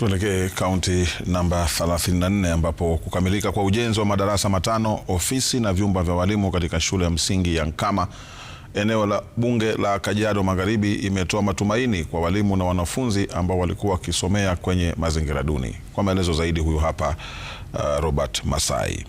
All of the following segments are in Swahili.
Tuelekee kaunti namba 34 ambapo kukamilika kwa ujenzi wa madarasa matano, ofisi na vyumba vya walimu katika shule ya msingi ya Nkama, eneo la bunge la Kajiado Magharibi, imetoa matumaini kwa walimu na wanafunzi ambao walikuwa wakisomea kwenye mazingira duni. Kwa maelezo zaidi, huyu hapa Robert Masai.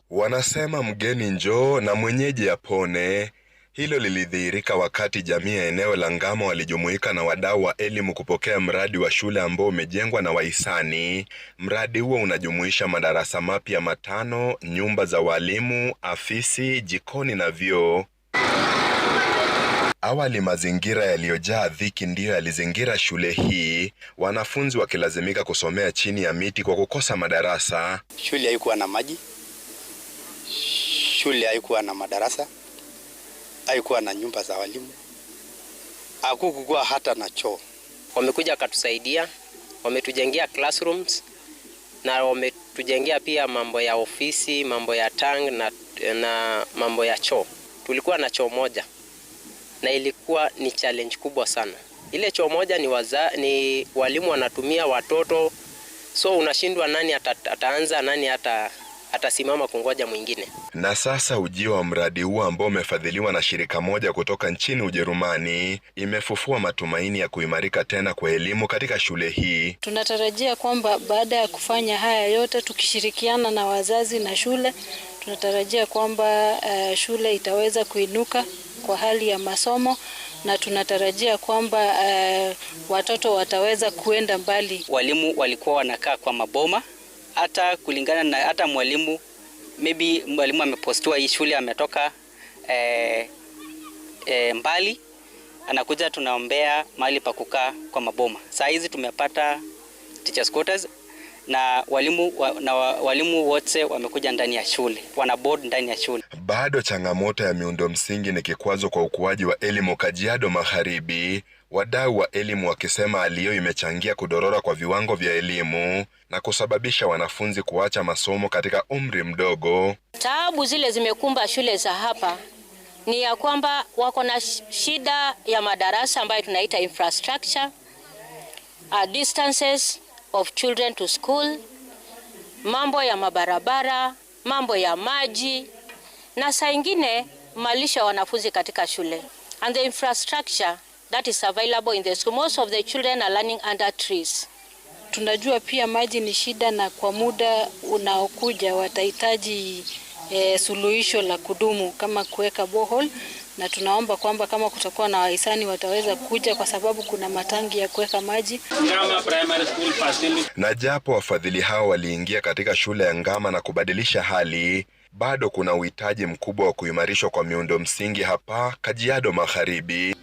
Wanasema mgeni njoo na mwenyeji apone. Hilo lilidhihirika wakati jamii ya eneo la Ngama walijumuika na wadau wa elimu kupokea mradi wa shule ambao umejengwa na wahisani. Mradi huo unajumuisha madarasa mapya matano, nyumba za walimu, afisi, jikoni na vyoo. Awali mazingira yaliyojaa dhiki ndiyo yalizingira shule hii, wanafunzi wakilazimika kusomea chini ya miti kwa kukosa madarasa. Shule haikuwa na maji, shule haikuwa na madarasa, haikuwa na nyumba za walimu, hakukuwa hata na choo. Wamekuja katusaidia, wametujengea classrooms na wametujengea pia mambo ya ofisi, mambo ya tank na mambo ya choo. Tulikuwa na choo moja na ilikuwa ni challenge kubwa sana. Ile choo moja ni walimu wanatumia watoto, so unashindwa nani ataanza, nani atasimama kungoja mwingine. Na sasa ujio wa mradi huu ambao umefadhiliwa na shirika moja kutoka nchini Ujerumani imefufua matumaini ya kuimarika tena kwa elimu katika shule hii. Tunatarajia kwamba baada ya kufanya haya yote tukishirikiana na wazazi na shule, tunatarajia kwamba shule itaweza kuinuka kwa hali ya masomo, na tunatarajia kwamba watoto wataweza kuenda mbali. Walimu walikuwa wanakaa kwa maboma, hata kulingana na hata mwalimu, maybe mwalimu amepostiwa hii shule, ametoka mbali, anakuja tunaombea mahali pa kukaa kwa maboma. Saa hizi tumepata teachers quarters na walimu wote wamekuja ndani ya shule, wana board ndani ya shule. Bado changamoto ya miundo msingi ni kikwazo kwa ukuaji wa elimu Kajiado Magharibi, wadau wa elimu wakisema hali hiyo imechangia kudorora kwa viwango vya elimu na kusababisha wanafunzi kuacha masomo katika umri mdogo. Taabu zile zimekumba shule za hapa ni ya kwamba wako na shida ya madarasa ambayo tunaita infrastructure, distances of children to school, mambo ya mabarabara, mambo ya maji, na saa ingine malisha wanafunzi katika shule. And the infrastructure that is available in the school, most of the children are learning under trees. Tunajua pia maji ni shida, na kwa muda unaokuja watahitaji suluhisho la kudumu kama kuweka borehole, na tunaomba kwamba kama kutakuwa na wahisani wataweza kuja kwa sababu kuna matangi ya kuweka maji. Na japo wafadhili hao waliingia katika shule ya Ngama na kubadilisha hali, bado kuna uhitaji mkubwa wa kuimarishwa kwa miundo msingi hapa Kajiado Magharibi.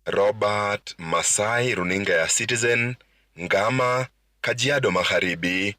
Robert Masai, runinga ya Citizen, Ngama, Kajiado Magharibi.